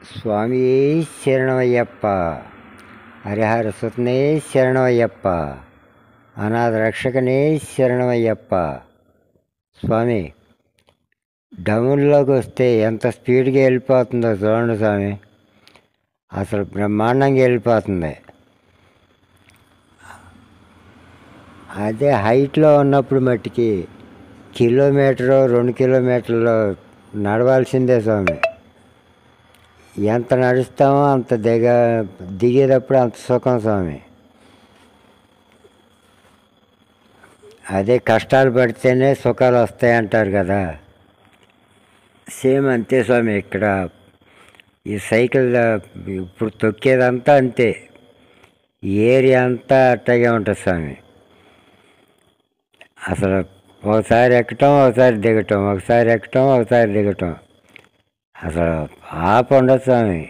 స్వామి శరణమయ్యప్ప, హరిహర సుతనే శరణమయ్యప్ప, అనాథ రక్షకనే శరణమయ్యప్ప. స్వామి, డౌన్లోకి వస్తే ఎంత స్పీడ్గా వెళ్ళిపోతుందో చూడండి స్వామి, అసలు బ్రహ్మాండంగా వెళ్ళిపోతుంది. అదే హైట్లో ఉన్నప్పుడు మట్టికి కిలోమీటరు 2 కిలోమీటర్లు నడవాల్సిందే స్వామి. ఎంత నడుస్తామో అంత దిగేటప్పుడు అంత సుఖం స్వామి. అదే కష్టాలు పడితేనే సుఖాలు వస్తాయంటారు కదా, సేమ్ అంతే స్వామి. ఇక్కడ ఈ సైకిల్ ఇప్పుడు తొక్కేదంతా అంతే, ఈ ఏరియా అంతా అట్టగే ఉంటుంది స్వామి. అసలు ఒకసారి ఎక్కటం, ఒకసారి దిగటం, ఒకసారి ఎక్కటం, ఒకసారి దిగటం, అసలు ఉండదు స్వామి.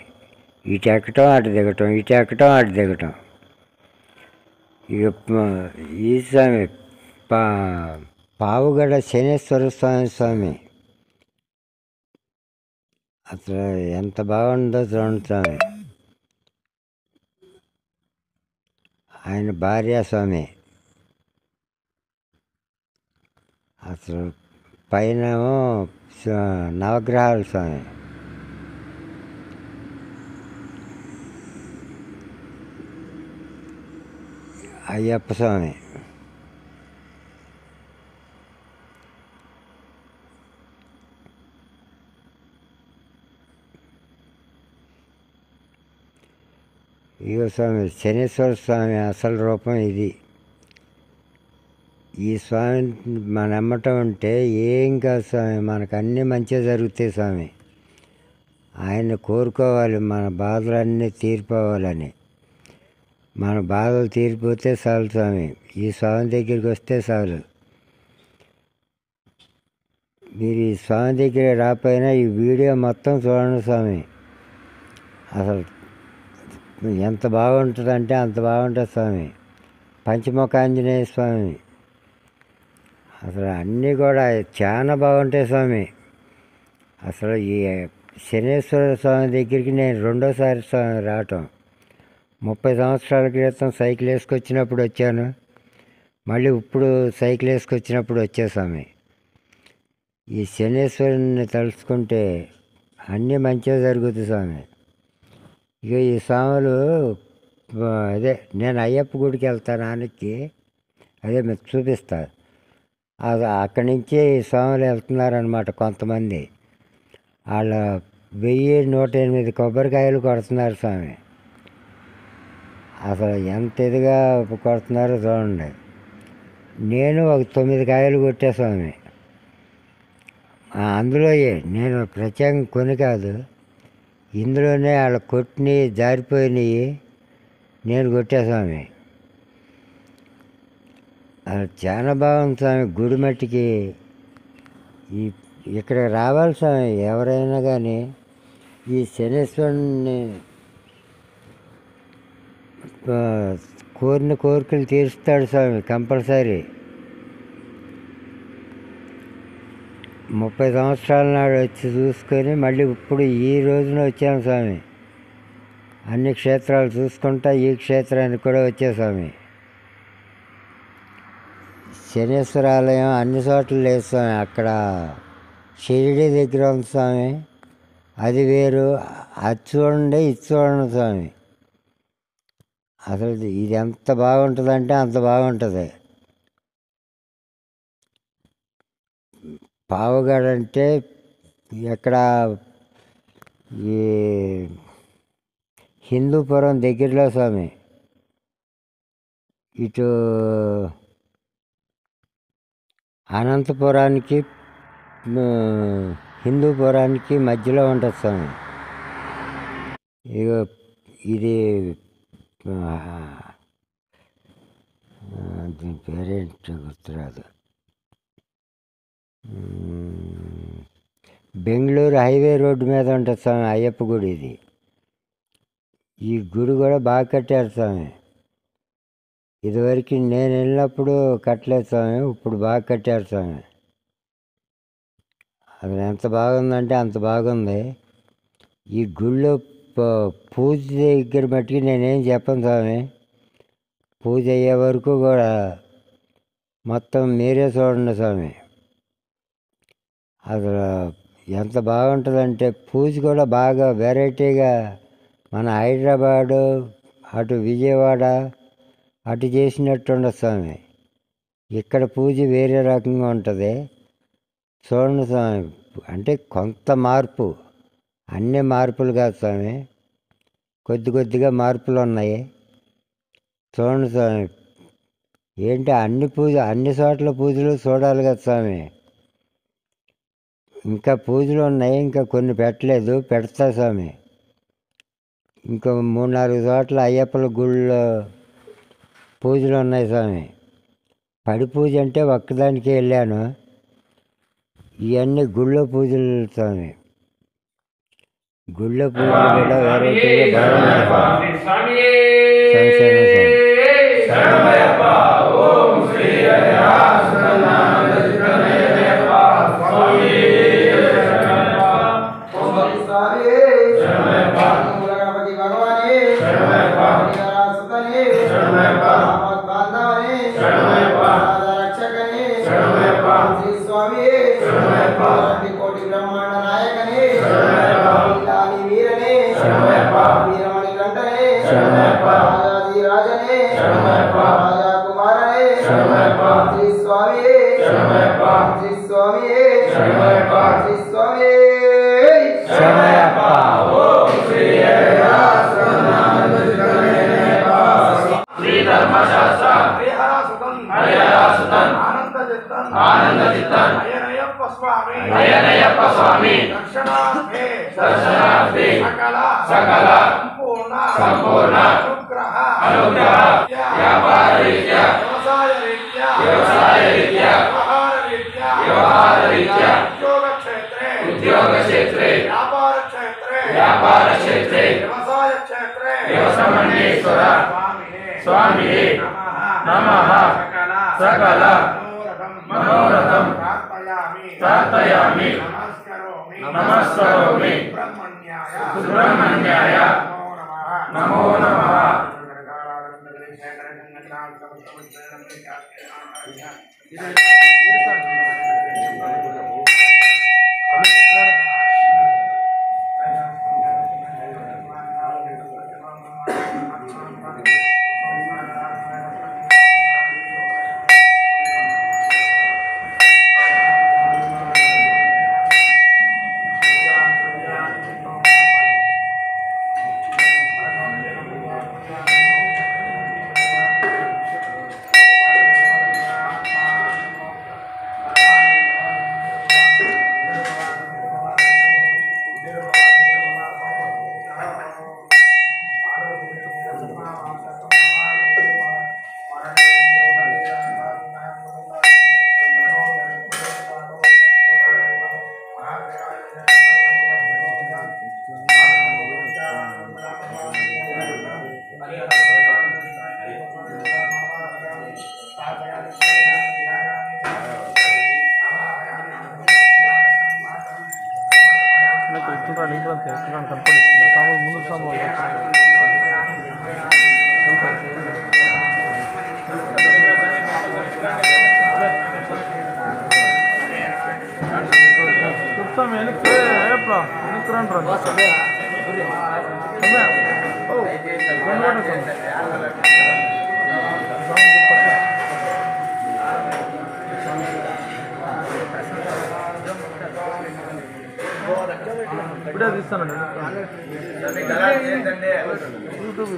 ఇటు ఎక్కటం, అటు దిగటం, ఇటు ఎక్కటం, అటు దిగటం. ఇక ఈ స్వామి పావుగడ శనేశ్వర స్వామి అసలు ఎంత బాగుందో చూడండి స్వామి. ఆయన భార్య స్వామి, అసలు పైన నవగ్రహాలు స్వామి. అయ్యప్ప స్వామి, ఇగో స్వామి శనేశ్వర స్వామి అసలు రూపం ఇది. ఈ స్వామిని మన నమ్మటం ఉంటే ఏం కాదు స్వామి, మనకు అన్నీ మంచిగా జరుగుతాయి స్వామి. ఆయన కోరుకోవాలి మన బాధలన్నీ తీరిపోవాలని. మన బాధలు తీరిపోతే చాలు స్వామి, ఈ స్వామి దగ్గరికి వస్తే చాలు. మీరు ఈ స్వామి దగ్గర రాకపోయినా ఈ వీడియో మొత్తం చూడండి స్వామి. అసలు ఎంత బాగుంటుందంటే అంత బాగుంటుంది స్వామి. పంచముఖ ఆంజనేయ స్వామి అసలు అన్నీ కూడా చాలా బాగుంటాయి స్వామి. అసలు ఈ శనేశ్వర స్వామి దగ్గరికి నేను రెండోసారి స్వామి రావటం. 30 సంవత్సరాల క్రితం సైకిల్ వేసుకొచ్చినప్పుడు వచ్చాను, మళ్ళీ ఇప్పుడు సైకిల్ వేసుకొచ్చినప్పుడు వచ్చా స్వామి. ఈ శనేశ్వరుని తలుచుకుంటే అన్నీ మంచిగా జరుగుతుంది స్వామి. ఇక ఈ స్వాములు అదే నేను అయ్యప్ప గుడికి వెళ్తాను ఆనకి, అదే మీకు చూపిస్తా. అక్కడి నుంచి ఈ స్వాములు వెళ్తున్నారనమాట కొంతమంది. వాళ్ళ 1108 కొబ్బరికాయలు కొడుతున్నారు స్వామి. అసలు ఎంత ఇదిగా కొడుతున్నారో చూడండి. నేను ఒక 9 కాయలు కొట్టే స్వామి. అందులో నేను ప్రత్యేకంగా కొని కాదు, ఇందులోనే వాళ్ళ కొట్టినవి జారిపోయినాయి నేను కొట్టే స్వామి. అది చాలా బాగుంది స్వామి. గుడి మట్టికి ఇక్కడ రావాలి స్వామి ఎవరైనా కానీ. ఈ శనేశ్వరుని కోరిన కోరికలు తీరుస్తాడు స్వామి కంపల్సరీ. 30 సంవత్సరాల నాడు వచ్చి చూసుకొని మళ్ళీ ఇప్పుడు ఈ రోజున వచ్చాను స్వామి. అన్ని క్షేత్రాలు చూసుకుంటా ఈ క్షేత్రానికి కూడా వచ్చే స్వామి. శనేశ్వర ఆలయం అన్ని చోట్ల లేదు స్వామి. అక్కడ షిరిడి దగ్గర ఉంది స్వామి, అది వేరు. అది చూడండి, ఇది చూడండి స్వామి. అసలు ఇది ఎంత బాగుంటుందంటే అంత బాగుంటుంది. పావుగడ అంటే ఎక్కడ ఈ హిందూపురం దగ్గరలో స్వామి. ఇటు అనంతపురానికి హిందూపురానికి మధ్యలో ఉంటుంది స్వామి. ఇక ఇది దీని పేరేంటో గుర్తురాదు. బెంగళూరు హైవే రోడ్డు మీద ఉంటుంది స్వామి అయ్యప్ప గుడి ఇది. ఈ గుడి కూడా బాగా కట్టారు స్వామి. ఇదివరకు నేను వెళ్ళినప్పుడు కట్టలేదు స్వామి, ఇప్పుడు బాగా కట్టారు స్వామి. అది ఎంత బాగుందంటే అంత బాగుంది. ఈ గుళ్ళో పూజ దగ్గర మట్టుకు నేనేం చెప్పను స్వామి. పూజ అయ్యే వరకు కూడా మొత్తం మీరే చూడండి స్వామి. అసలు ఎంత బాగుంటుందంటే పూజ కూడా బాగా వెరైటీగా మన హైదరాబాదు అటు విజయవాడ అటు చేసినట్టు ఉండదు స్వామి. ఇక్కడ పూజ వేరే రకంగా ఉంటుంది. చూడండి స్వామి, అంటే కొంత మార్పు, అన్ని మార్పులు కాదు స్వామి, కొద్ది కొద్దిగా మార్పులు ఉన్నాయి. చూడండి స్వామి, ఏంటి అన్ని చోట్ల పూజలు చూడాలి కదా స్వామి. ఇంకా పూజలు ఉన్నాయి, ఇంకా కొన్ని పెట్టలేదు, పెడతా స్వామి. ఇంకో 3-4 చోట్ల అయ్యప్పల గుళ్ళో పూజలు ఉన్నాయి స్వామి. పడి పూజ అంటే ఒక్కదానికే వెళ్ళాను. ఇవన్నీ గుళ్ళో పూజలు స్వామి. గుళ్ళో పూజలు కూడా వెరైటీగా బాగున్నాయి స్వామి. కోటి బ్రహ్మాండ నాయకనే వీరనే వీరమణి కంటనే రాజాది రాజనే రాజా కుమారనే శ్రీ స్వామి శ్రీ స్వామి శ్రీ స్వామి ధర్మశాస్త్ర ఆనంద చిత్తన్ అయ్యనయ్యప్ప స్వామి దర్శనార్థి సకల సంపూర్ణ అనుగ్రహ వ్యాపార రీత్యా వ్యవసాయ రీత్యా వ్యవహార రీత్యా ఉద్యోగ క్షేత్రే వ్యాపార క్షేత్రే వ్యవసాయేశ్వర స్వామి నమః సకల మనోరథం ప్రార్థయామి నమస్కరోమి సుబ్రహ్మణ్యాయ నమో నమః.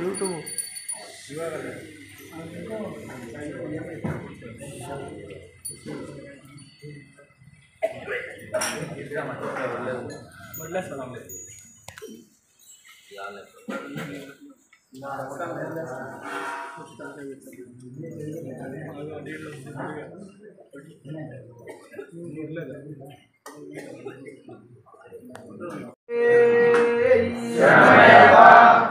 యూట్యూబ్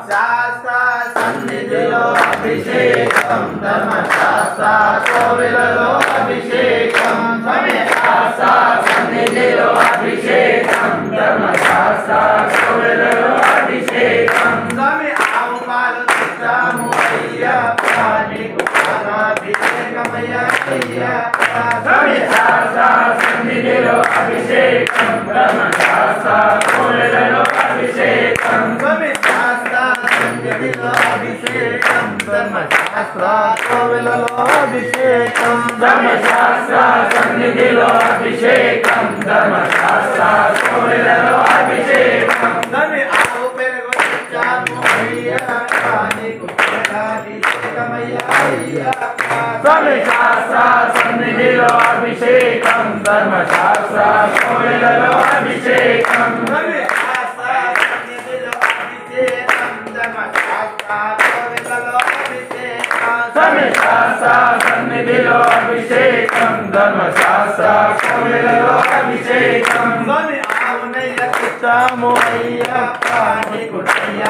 శాస్త్ర సన్నిధిలో అభిషేకం ధర్మశాస్త్ర కోవిలలో అభిషేకం శాస్త్ర సన్నిధిలో అభిషేకం ధర్మశాస్త్ర కోవిలలో స్వామి శాస్త్ర సన్నిధిలో అభిషేకం ధర్మశాస్త్ర కోవెలలో అభిషేకం స్వామి శాస్త్ర సన్నిధిలో అభిషేకం ధర్మశాస్త్ర కోవెలలో అభిషేకం ధర్మశాస్త్ర సన్నిధిలో అభిషేకం ధర్మశాస్త్ర కోవెలలో అభిషేకం స్వామి ఆవు పెరుగు చాము అయ్యప్ప నీకు అభిషేకమయ్యా స్వామి శాస్త్ర సన్నిధిలో అభిషేకం ధర్మశాస్త్ర కోవెలలో అభిషేకం స్వామి శాస్త్ర సన్నిధిలో అభిషేకం ధర్మశాస్త్ర కోవెలలో అభిషేకం స్వామి శాస్త్ర సన్నిధిలో అభిషేకం ధర్మశాస్త్ర కోవెలలో అభిషేకం స్వామి ఆవునయ్య చిత్తము అయ్యప్ప నీకు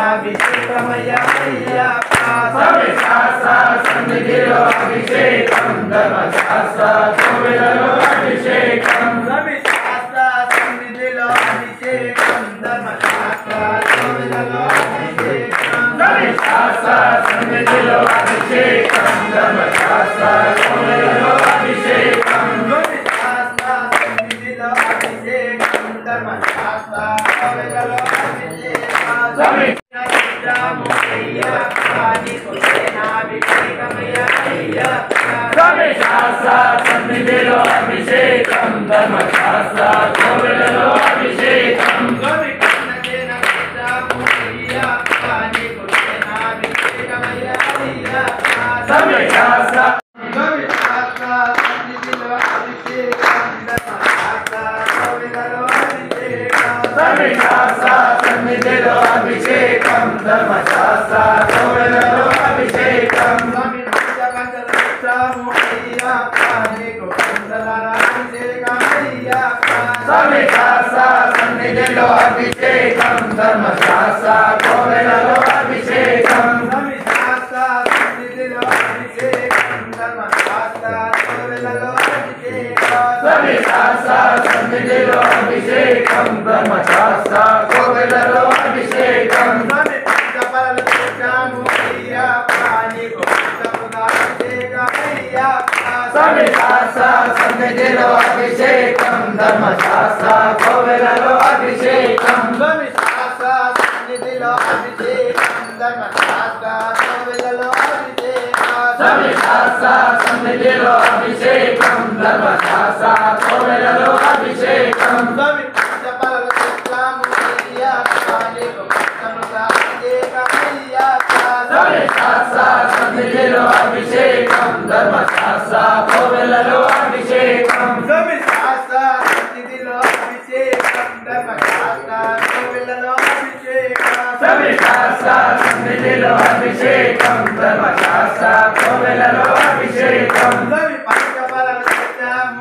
అభిషేకమయ్యా అయ్యప్ప స్వామి శాస్త్ర సన్నిధిలో అభిషేకం ధర్మశాస్త్ర కోవెలలో అభిషేకం స్వామి శాస్త్ర సన్నిధిలో అభిషేకం ధర్మశాస్త్ర కోవెలలో అభిషేకం స్వామి శాస్త్ర సన్నిధిలో అభిషేకం ధర్మశాస్త్ర కోవెలలో అభిషేకం స్వామి శాస్త్ర సన్నిధిలో అభిషేకం ధర్మశాస్త్ర కోవెలలో అభిషేకం స్వామి స్వామి శాస్త్ర సన్నిధిలో అభిషేకం ధర్మశాస్త్ర కోవెలలో అభిషేకం స్వామి స్వామి శాస్త్ర స్వామి శాస్త్ర సన్నిధిలో అభిషేకం ధర్మశాస్త్ర కోవెలలో అభిషేకం స్వామి శాస్త్ర సన్నిధిలో అభిషేకం ధర్మశాస్త్ర కోవెలలో అభిషేకం స్వామి స్వామి శాస్త్ర సన్నిధిలో అభిషేకం ధర్మశాస్త్ర కోవెలలో అభిషేకం స్వామి శాస్త్ర సన్నిధిలో అభిషేకం ధర్మశాస్త్ర కోవెలలో అభిషేకం స్వామి శాస్త్ర సన్నిధిలో అభిషేకం ధర్మశాస్త్ర కోవెలలో అభిషేకం స్వామి పంచపరల చేశాము అయ్యప్ప నీకు స్వామి శాస్త్ర సన్నిధిలో అభిషేకం ధర్మశాస్త్ర కోవెలలో అభిషేకం స్వామి శాస్త్ర సన్నిధిలో అభిషేకం ధర్మశాస్త్ర కోవెలలో అభిషేకం స్వామి శాస్త్ర సన్నిధిలో అభిషేకం ధర్మశాస్త్ర కోవెలలో అభిషేకం స్వామి పంచపరల చిత్రము స్వామి శాస్త్ర సన్నిధిలో అభిషేకం ధర్మశాస్త్ర కోవెలలో అభిషేకం స్వామి శాస్త్ర సన్నిధిలో అభిషేకం ధర్మశాస్త్ర కోవెలలో అభిషేకం స్వామి శాస్త్ర సన్నిధిలో అభిషేకం ధర్మశాస్త్ర కోవెలలో అభిషేకం స్వామి పంచపరల చిత్తము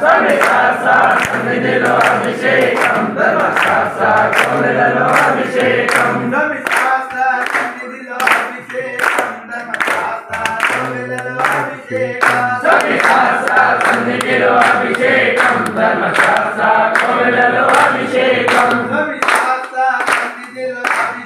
స్వామి శాస్త్ర సన్నిధిలో అభిషేకం ధర్మశాస్త్ర కోవెలలో అభిషేకం స్వామి శాస్త్ర సన్నిధిలో అభిషేకం ధర్మశాస్త్ర కోవెలలో అభిషేకం స్వామి శాస్త్ర సన్నిధిలో అభిషేకం ధర్మశాస్త్ర కోవెలలో అభిషేకం స్వామి శాస్త్ర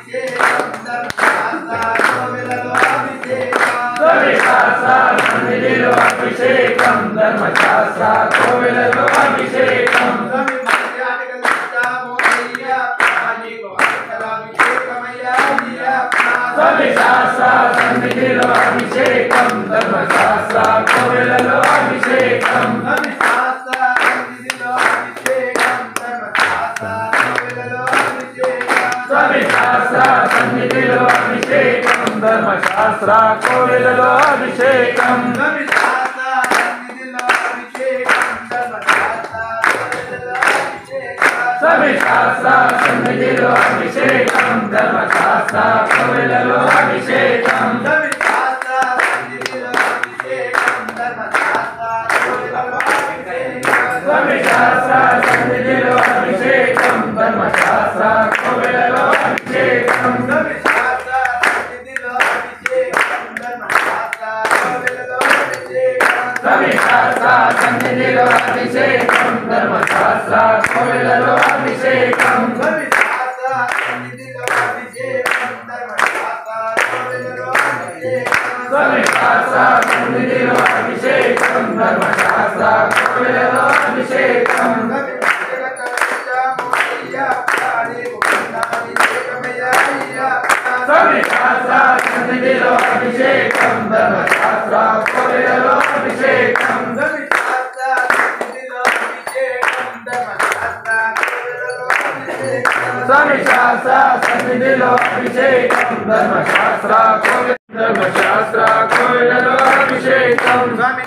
సన్నిధిలో అభిషేకం ధర్మశాస్త్ర కోవెలలో అభిషేకం స్వామి శాస్త్ర సన్నిధిలో అభిషేకం ధర్మశాస్త్ర కోవెలలో అభిషేకం స్వామి స్వామి శాస్త్ర సన్నిధిలో అభిషేకం ధర్మశాస్త్ర కోవెలలో అభిషేకం స్వామి శాస్త్ర సన్నిధిలో అభిషేకం ధర్మశాస్త్ర కోవెలలో అభిషేకం స్వామి శాస్త్ర సన్నిధిలో అభిషేకం ధర్మశాస్త్ర కోవెలలో అభిషేకం స్వామి శాస్త్ర సన్నిధిలో అభిషేకం ధర్మశాస్త్ర కోవెలలో అభిషేకం స్వామి శాస్త్ర సన్నిధిలో అభిషేకం ధర్మశాస్త్ర కోవెలలో అభిషేకం స్వామి శాస్త్ర సన్నిధిలో అభిషేకం ధర్మశాస్త్ర కోవెలలో అభిషేకం స్వామి శాస్త్ర సన్నిధిలో అభిషేకం ధర్మశాస్త్ర కోవెలలో అభిషేకం స్వామి శాస్త్ర సన్నిధిలో అభిషేకం ధర్మశాస్త్ర కోవెలలో అభిషేకం స్వామి శాస్త్ర సన్నిధిలో అభిషేకం ధర్మశాస్త్ర కోవెలలో అభిషేకం స్వామి శాస్త్ర సన్నిధిలో అభిషేకం ధర్మశాస్త్ర కోవెలలో అభిషేకం స్వామి శాస్త్ర సన్నిధిలో అభిషేకం ధర్మశాస్త్ర ధర్మశాస్త్ర కోవిలలో అభిషేకం స్వామి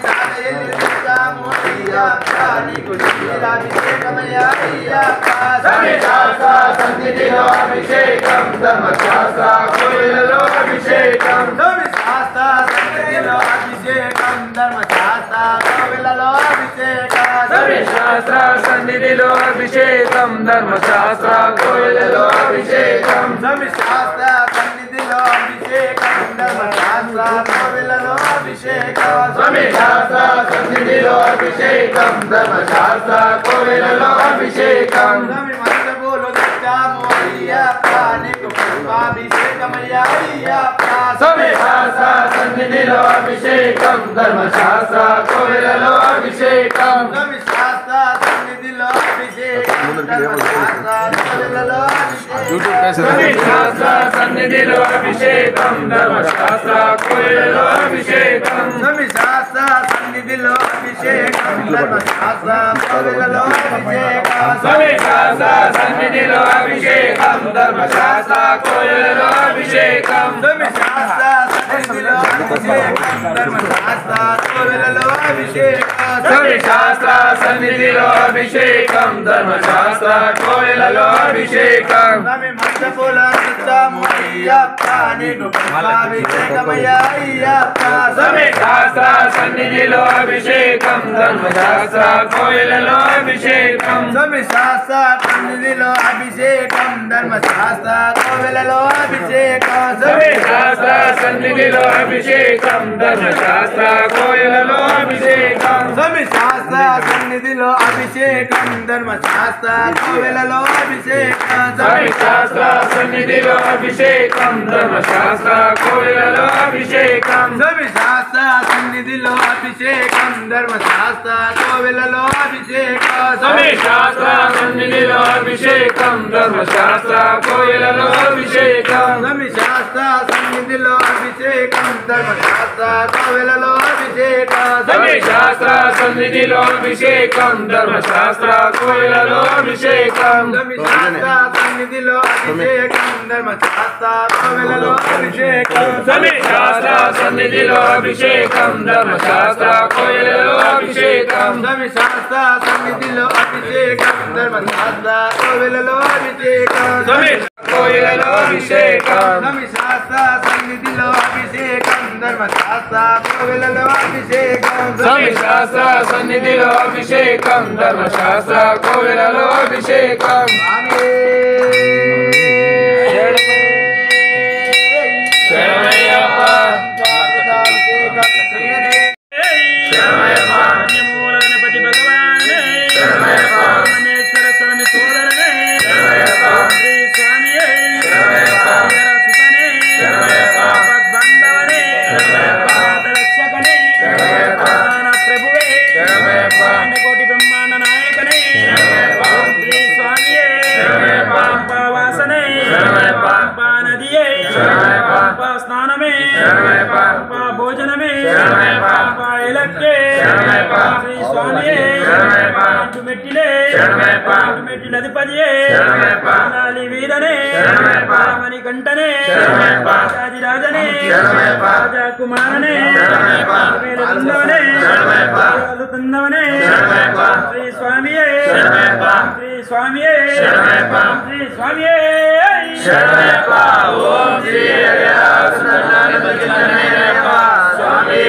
స్వామి శాస్త్ర సన్నిధిలో అభిషేకం ధర్మశాస్త్ర కోవిలలో అభిషేకం స్వామి శాస్త్ర సన్నిధిలో అభిషేకం ధర్మశాస్త్ర కోవిలలో అభిషేకం స్వామి శాస్త్ర సన్నిధిలో అభిషేకం ధర్మశాస్త్ర కోవిలలో అభిషేకం స్వామి శాస్త్ర సన్నిధిలో అభిషేకం ధర్మశాస్త్ర కోవిలలో అభిషేకం స్వామి శాస్త్ర సన్నిధిలో అభిషేకం ధర్మశాస్త్ర కోవిలలో అభిషేకం స్వామి మంత్రములు తెచ్చాము అయ్యప్ప నీకు పుష్పాభిషేకమయ్యా అయ్యప్ప స్వామి శాస్త్ర సన్నిధిలో అభిషేకం ధర్మశాస్త్ర కోవిలలో అభిషేకం స్వామి శాస్త్ర సన్నిధిలో అభిషేకం ధర్మశాస్త్ర కోవిలలో అభిషేకం స్వామి శాస్త్ర సన్నిధిలో అభిషేకం ధర్మశాస్త్ర కోవిలలో అభిషేకం స్వామి శాస్త్ర సన్నిధిలో అభిషేకం ధర్మశాస్త్ర కోవిలలో అభిషేకం స్వామి శాస్త్ర సన్నిధిలో అభిషేకం ధర్మశాస్త్ర కోవిలలో అభిషేకం స్వామి శాస్త్ర సన్నిధిలో అభిషేకం ధర్మశాస్త్ర కోవిలలో అభిషేకం స్వామి శాస్త్ర సన్నిధిలో అభిషేకం ధర్మశాస్త్ర కోవిలలో అభిషేకం స్వామి మంత్రముల నిత్యము అయ్యప్ప నీకు పుష్పాభిషేకమయ్యా అయ్యప్ప స్వామి శాస్త్ర సన్నిధిలో అభిషేకం ధర్మశాస్త్ర కోవిలలో అభిషేకం స్వామి శాస్త్ర సన్నిధిలో అభిషేకం ధర్మశాస్త్ర కోవిలలో అభిషేకం స్వామి శాస్త్ర సన్నిధిలో అభిషేకం ధర్మశాస్త్ర కోవిలలో అభిషేకం స్వామి శాస్త్ర సన్నిధిలో అభిషేకం ధర్మశాస్త్ర కోవిలలో అభిషేకం స్వామి శాస్త్ర సన్నిధిలో అభిషేకం ధర్మశాస్త్ర కోవిలలో అభిషేకం స్వామి శాస్త్ర సన్నిధిలో అభిషేకం ధర్మశాస్త్ర కోవిలలో అభిషేకం స్వామి శాస్త్ర సన్నిధిలో అభిషేకం ధర్మశాస్త్ర కోవిలలో అభిషేకం స్వామి శాస్త్ర సన్నిధిలో అభిషేకం ధర్మశాస్త్ర కోవిలలో అభిషేకం స్వామి శాస్త్ర సన్నిధిలో అభిషేకం ధర్మశాస్త్ర కోవిలలో అభిషేకం స్వామి శాస్త్ర సన్నిధిలో అభిషేకం ధర్మశాస్త్ర కోవిలలో అభిషేకం స్వామి శాస్త్ర సన్నిధిలో అభిషేకం ధర్మశాస్త్ర కోవిలలో అభిషేకం స్వామి శాస్త్ర సన్నిధిలో అభిషేకం ధర్మశాస్త్ర కోవిలలో అభిషేకం స్వామి కోవిలలో అభిషేకం స్వామి శాస్త్ర సన్నిధిలో అభిషేకం ధర్మశాస్త్ర కోవిలలో అభిషేకం స్వామి శాస్త్ర సన్నిధిలో అభిషేకం ధర్మశాస్త్ర కోవిలలో అభిషేకం గణపతి భగవాన్ రామేశ్వర స్వామి సోదరనే శ్రీ స్వామి సుతనే బంధవనే రక్షకనే ప్రభువే కోటి బ్రహ్మాండ నాయకనే శ్రీ స్వామి వాసనే నదియే స్నానమే భోజనమే ఇలక్కే శ్రీ స్వామి మెట్టిలే మెట్టిల అధిపతియే వీరనే మణికంఠనే రాజరాజనే రాజకుమారనే కుందవనే కుందవనే శ్రీ స్వామి శ్రీ స్వామి శ్రీ స్వామి ఓం శ్రీ స్వామి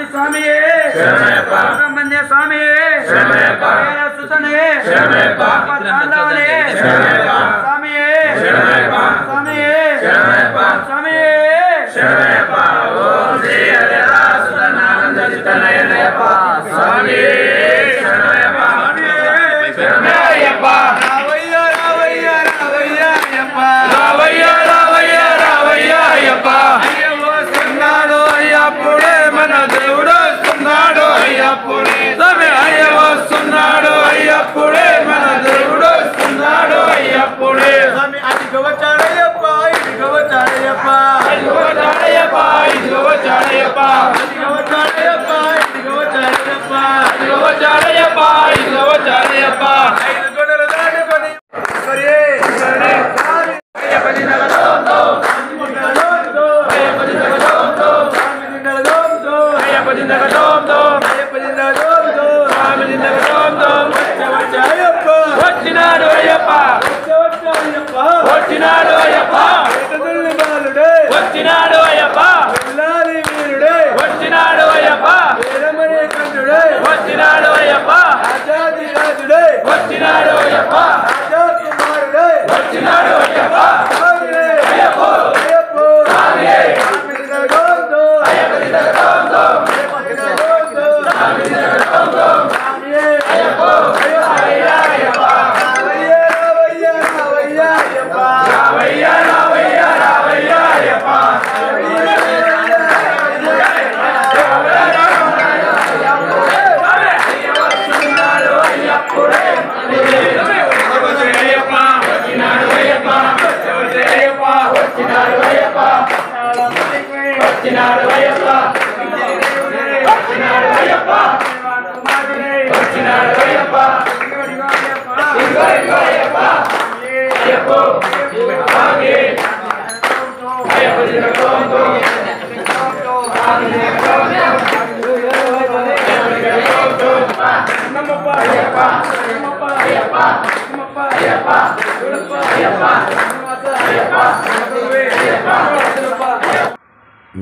స్వామి సుబ్రహ్మణ్య స్వామి సుతనే స్వామి స్వామి మన దేవుడు వస్తున్నాడు అయ్యప్పుడే అయ్య వస్తున్నాడు అయ్యప్పుడే మన దేవుడు వస్తున్నాడు అయ్యప్పుడే అదిగో వచ్చాడయ్యప్ప ఇదిగో వచ్చాడయ్యప్ప ఇదిగో వచ్చాడయ్యప్ప ఇదిగో వచ్చాడయ్యప్ప ఇదిగో వచ్చాడయ్యప్ప ఇదిగో వచ్చాడయ్యప్ప ఇదిగో వచ్చాడయ్యప్ప ఇదిగో వచ్చాడయ్యప్ప వచ్చినాడు అయ్యప్ప వచ్చినాడు అయ్యప్ప వచ్చినాడు అయ్యప్ప వచ్చినాడు అయ్యప్ప వచ్చినాడు అయ్యప్ప వచ్చినాడు అయ్యప్ప వచ్చినాడు అయ్యప్ప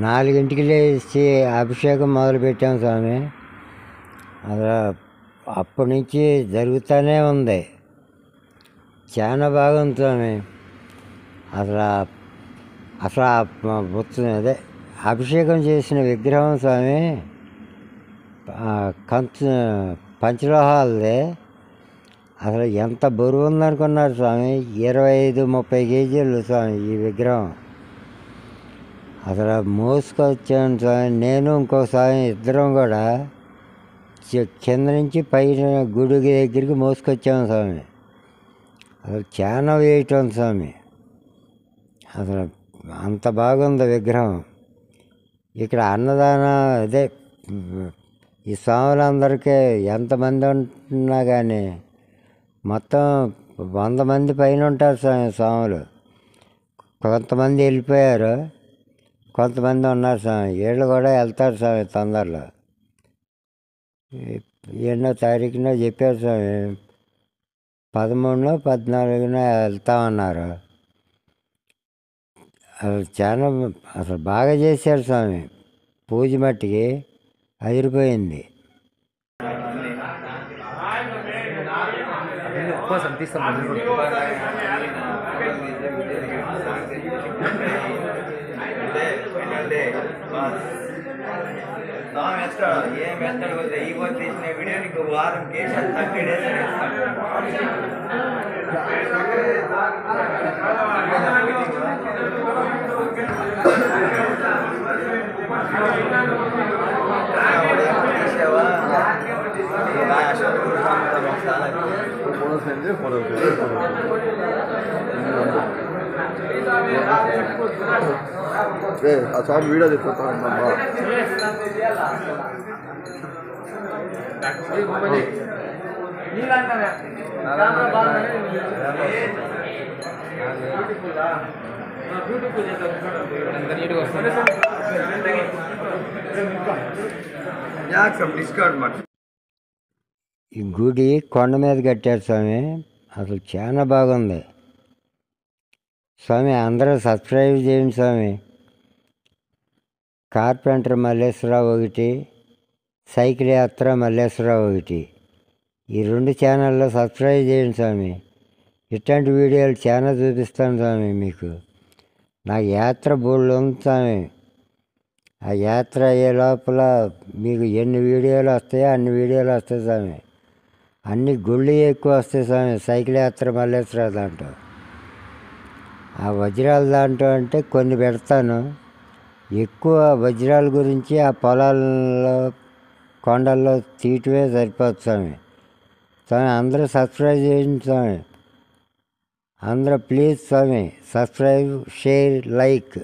నాలుగింటికి లేచి అభిషేకం మొదలుపెట్టాం స్వామి. అలా అప్పటి నుంచి జరుగుతూనే ఉంది. చాలా బాగుంది స్వామి. అసలు అదే అభిషేకం చేసిన విగ్రహం స్వామి పంచలోహాలదే. అసలు ఎంత బరువు ఉందనుకున్నారు స్వామి? 25-30 కేజీలు స్వామి ఈ విగ్రహం. అసలు మోసుకొచ్చాను స్వామి. నేను ఇంకో స్వామి ఇద్దరం కూడా కింద నుంచి పైన గుడి దగ్గరికి మోసుకొచ్చాము స్వామి. అసలు చాలా వెయిట్ ఉంది స్వామి. అసలు అంత బాగుంది విగ్రహం. ఇక్కడ అన్నదానం అదే ఈ స్వాములందరికీ ఎంతమంది ఉంటున్నా కానీ మొత్తం 100 మంది పైన ఉంటారు స్వాములు. కొంతమంది వెళ్ళిపోయారు, కొంతమంది ఉన్నారు స్వామి. వీళ్ళు కూడా వెళ్తారు స్వామి తొందరలో. 7వ తారీఖున చెప్పారు స్వామి. 13, 14 వెళ్తామన్నారు. అసలు బాగా చేశారు స్వామి. పూజ మట్టికి అదిరిపోయింది. స్వామి ఎత్తాడు ఏం ఎత్తాడు కదా ఈ వద్ద తీసిన వీడియో నీకు వారం కేసు 30 డేస్ ఆ స్వామి వీడియో తీసుకుంటాను. ఈ గుడి కొండ మీద కట్టారు స్వామి. అసలు చాలా బాగుంది స్వామి. అందరూ సబ్స్క్రైబ్ చేయండి స్వామి. కార్పెంటర్ మల్లేశ్వరరావు ఒకటి, సైకిల్ యాత్ర మల్లేశ్వరరావు ఒకటి. ఈ 2 ఛానల్లో సబ్స్క్రైబ్ చేయండి స్వామి. ఇట్లాంటి వీడియోలు చాలా చూపిస్తాను స్వామి మీకు. నాకు యాత్ర బోర్డు ఉంది స్వామి. ఆ యాత్ర అయ్యే లోపల మీకు ఎన్ని వీడియోలు వస్తాయో అన్ని వీడియోలు వస్తాయి స్వామి. అన్ని గుళ్ళు ఎక్కువ వస్తాయి స్వామి. సైకిల్ యాత్ర మల్లేశ్వరరావు దాంట్లో, ఆ వజ్రాల దాంట్లో అంటే కొన్ని పెడతాను. ఎక్కువ వజ్రాల గురించి ఆ పొలాల్లో కొండల్లో తీయటమే సరిపోతుంది స్వామి. స్వామి అందరూ సబ్స్క్రైబ్ చేయండి స్వామి. అందరూ ప్లీజ్ స్వామి సబ్స్క్రైబ్, షేర్, లైక్.